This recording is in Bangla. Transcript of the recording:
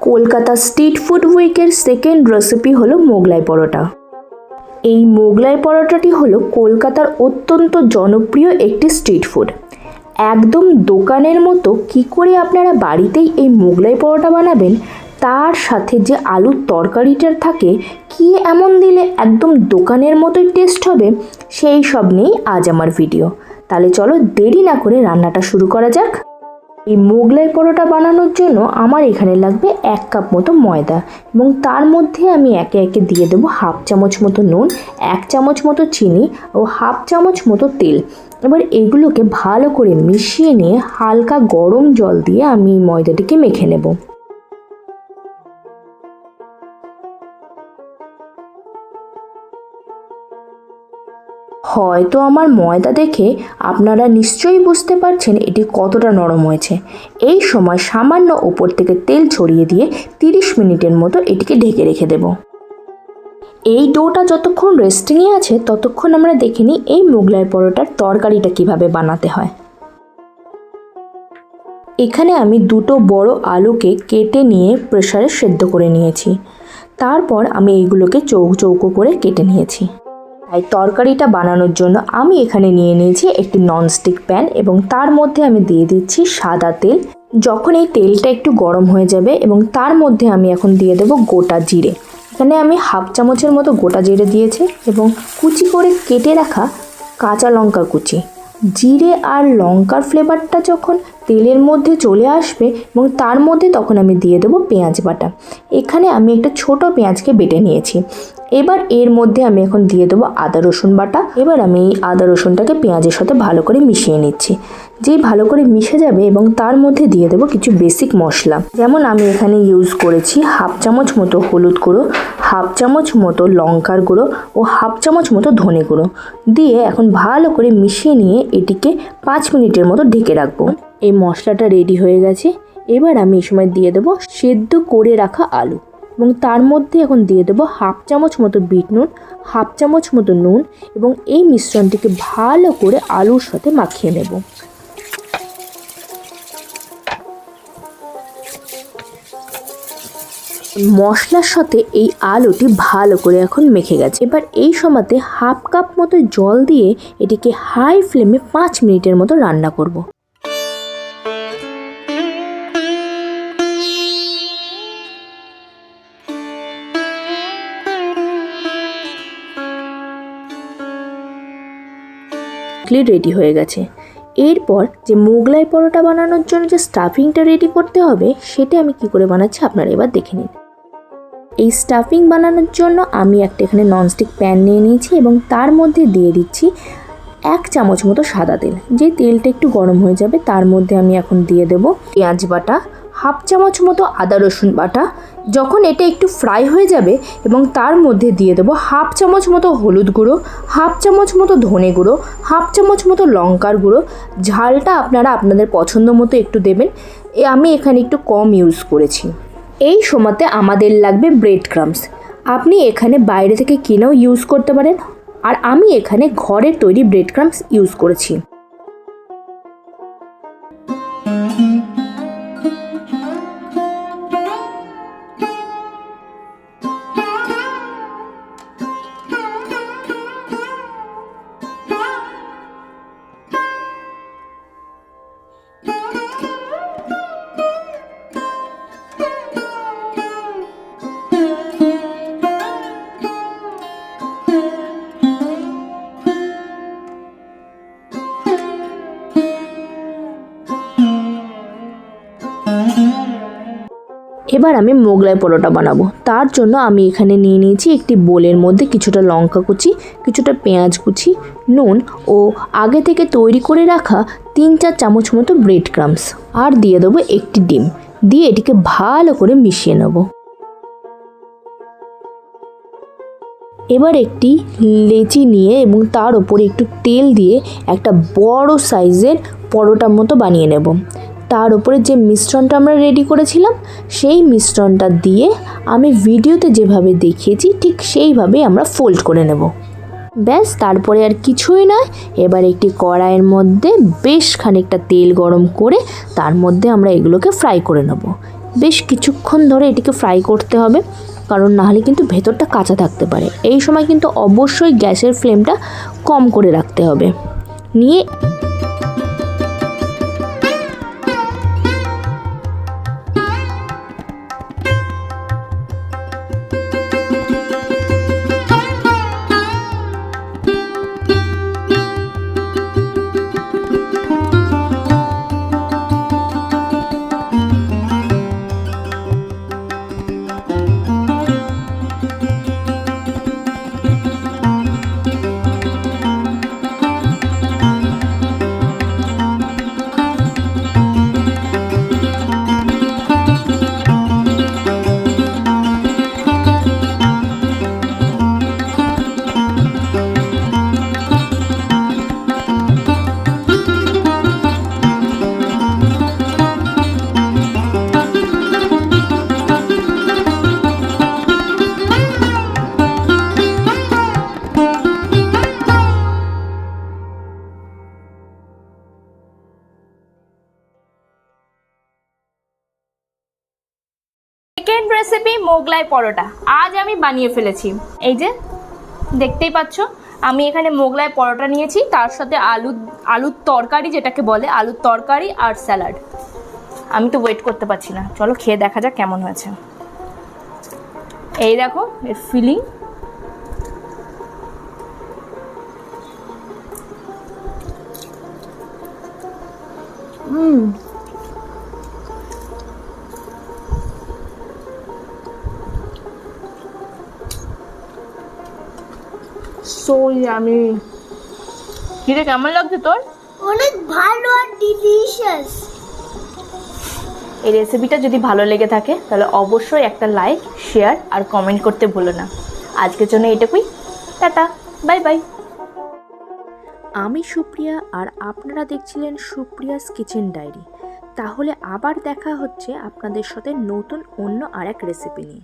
কলকাতা স্ট্রিট ফুড উইকের সেকেন্ড রেসিপি হলো মোগলাই পরোটা। এই মোগলাই পরোটাটি হলো কলকাতার অত্যন্ত জনপ্রিয় একটি স্ট্রিট ফুড। একদম দোকানের মতো কি করে আপনারা বাড়িতেই এই মোগলাই পরোটা বানাবেন, তার সাথে যে আলুর তরকারিটা থাকে কি এমন দিলে একদম দোকানের মতোই টেস্ট হবে, সেই সব নিয়েই আজ আমার ভিডিও। তাহলে চলো দেরি না করে রান্নাটা শুরু করা যাক। এই মোগলাই পরোটা বানানোর জন্য আমার এখানে লাগবে 1 কাপ মতো ময়দা এবং তার মধ্যে আমি একে একে দিয়ে দেবো হাফ চামচ মতো নুন, 1 চামচ মতো চিনি ও হাফ চামচ মতো তেল। এবার এগুলোকে ভালো করে মিশিয়ে নিয়ে হালকা গরম জল দিয়ে আমি ময়দাটিকে মেখে নেব। হয়তো আমার ময়দা দেখে আপনারা নিশ্চয়ই বুঝতে পারছেন এটি কতটা নরম হয়েছে। এই সময় সামান্য ওপর থেকে তেল ছড়িয়ে দিয়ে 30 মিনিটের মতো এটিকে ঢেকে রেখে দেব। এই ডোটা যতক্ষণ রেস্টিংয়ে আছে ততক্ষণ আমরা দেখে নিই এই মোগলাই পরোটার তরকারিটা কিভাবে বানাতে হয়। এখানে আমি 2টো বড় আলুকে কেটে নিয়ে প্রেসারে সেদ্ধ করে নিয়েছি। তারপর আমি এইগুলোকে চৌকো করে কেটে নিয়েছি। তাই তরকারিটা বানানোর জন্য আমি এখানে নিয়ে নিয়েছি একটি ননস্টিক প্যান এবং তার মধ্যে আমি দিয়ে দিচ্ছি সাদা তেল। যখন এই তেলটা একটু গরম হয়ে যাবে এবং তার মধ্যে আমি এখন দিয়ে দেব গোটা জিরে। এখানে আমি হাফ চামচের মতো গোটা জিরে দিয়েছি এবং কুচি করে কেটে রাখা কাঁচা লঙ্কা কুচি। জিরে আর লঙ্কার ফ্লেভারটা যখন তেলের মধ্যে চলে আসবে এবং তার মধ্যে তখন আমি দিয়ে দেবো পেঁয়াজ বাটা। এখানে আমি একটা ছোট পেঁয়াজকে বেটে নিয়েছি। এবার এর মধ্যে আমি এখন দিয়ে দেবো আদা রসুন বাটা। এবার আমি এই আদা রসুনটাকে পেঁয়াজের সাথে ভালো করে মিশিয়ে নিচ্ছি। যেই ভালো করে মিশে যাবে এবং তার মধ্যে দিয়ে দেবো কিছু বেসিক মশলা, যেমন আমি এখানে ইউজ করেছি হাফ চামচ মতো হলুদ গুঁড়ো, হাফ চামচ মতো লঙ্কার গুঁড়ো ও হাফ চামচ মতো ধনে গুঁড়ো দিয়ে এখন ভালো করে মিশিয়ে নিয়ে এটিকে 5 মিনিটের মতো ঢেকে রাখবো। এই মশলাটা রেডি হয়ে গেছে। এবার আমি এই সময় দিয়ে দেবো সেদ্ধ করে রাখা আলু এবং তার মধ্যে এখন দিয়ে দেবো হাফ চামচ মতো বিট নুন, হাফ চামচ মতো নুন এবং এই মিশ্রণটিকে ভালো করে আলুর সাথে মাখিয়ে নেব। মশলার সাথে এই আলুটি ভালো করে এখন মেখে গেছে। এবার এই সময়তে হাফ কাপ মতো জল দিয়ে এটিকে হাই ফ্লেমে 5 মিনিটের মতো রান্না করব। রেডি হয়ে গেছে। এরপর যে মোগলাই পরোটা বানানোর জন্য যে স্টাফিংটা রেডি করতে হবে সেটা আমি কি করে বানাচ্ছি আপনারা এবার দেখে নিন। এই স্টাফিং বানানোর জন্য আমি একটা এখানে ননস্টিক প্যান নিয়ে নিয়েছি এবং তার মধ্যে দিয়ে দিচ্ছি 1 চামচ মতো সাদা তেল। যে তেলটা একটু গরম হয়ে যাবে তার মধ্যে আমি এখন দিয়ে দেব পেঁয়াজ বাটা, হাফ চামচ মতো আদা রসুন বাটা। যখন এটা একটু ফ্রাই হয়ে যাবে এবং তার মধ্যে দিয়ে দেবো হাফ চামচ মতো হলুদ গুঁড়ো, হাফ চামচ মতো ধনে গুঁড়ো, হাফ চামচ মতো লঙ্কার গুঁড়ো। ঝালটা আপনারা আপনাদের পছন্দ মতো একটু দেবেন। আমি এখানে একটু কম ইউজ করেছি। এই সময়তে আমাদের লাগবে ব্রেড ক্রাম্বস। আপনি এখানে বাইরে থেকে কিনেও ইউজ করতে পারেন, আর আমি এখানে ঘরের তৈরি ব্রেড ক্রাম্বস ইউজ করেছি। এবার আমি মোগলাই পরোটা বানাবো। তার জন্য আমি এখানে নিয়ে নিয়েছি একটি বোলের মধ্যে কিছুটা লঙ্কা কুচি, কিছুটা পেঁয়াজ কুচি, নুন ও আগে থেকে তৈরি করে রাখা 3-4 চামচ মতো ব্রেড ক্রাম্বস, আর দিয়ে দেবো একটি ডিম দিয়ে এটিকে ভালো করে মিশিয়ে নেব। এবার একটি লেচি নিয়ে এবং তার উপরে একটু তেল দিয়ে একটা বড় সাইজের পরোটার মতো বানিয়ে নেব। তার উপরে যে মিশ্রণটা আমরা রেডি করেছিলাম সেই মিশ্রণটা দিয়ে আমি ভিডিওতে যেভাবে দেখিয়েছি ঠিক সেইভাবেই আমরা ফোল্ড করে নেব। ব্যাস, তারপরে আর কিছুই নয়। এবার একটি কড়াইয়ের মধ্যে বেশ খানিকটা তেল গরম করে তার মধ্যে আমরা এগুলোকে ফ্রাই করে নেব। বেশ কিছুক্ষণ ধরে এটিকে ফ্রাই করতে হবে, কারণ নাহলে কিন্তু ভেতরটা কাঁচা থাকতে পারে। এই সময় কিন্তু অবশ্যই গ্যাসের ফ্লেমটা কম করে রাখতে হবে। নিয়ে সেকেন্ড রেসিপি মোগলাই পরোটা আজ আমি বানিয়ে ফেলেছি। এই যে দেখতেই পাচ্ছ, আমি এখানে মোগলাই পরোটা নিয়েছি, তার সাথে আলুর তরকারি, যেটাকে বলে আলুর তরকারি আর স্যালাড। আমি তো ওয়েট করতে পারছি না, চলো খেয়ে দেখা যাক কেমন হয়েছে। এই দেখো এর ফিলিং। So yummy. কিরে কেমন লাগছে তোর? অনেক ভালো আর ডিলিশিয়াস। এই রেসিপিটা যদি ভালো লেগে থাকে তাহলে অবশ্যই একটা লাইক, শেয়ার আর কমেন্ট করতে ভুলো না। আজকের জন্য এটুকুই, টাটা, বাই বাই। আমি সুপ্রিয়া আর আপনারা দেখছিলেন সুপ্রিয়াস কিচেন ডায়েরি। তাহলে আবার দেখা হচ্ছে আপনাদের সাথে নতুন অন্য আর এক রেসিপি নিয়ে।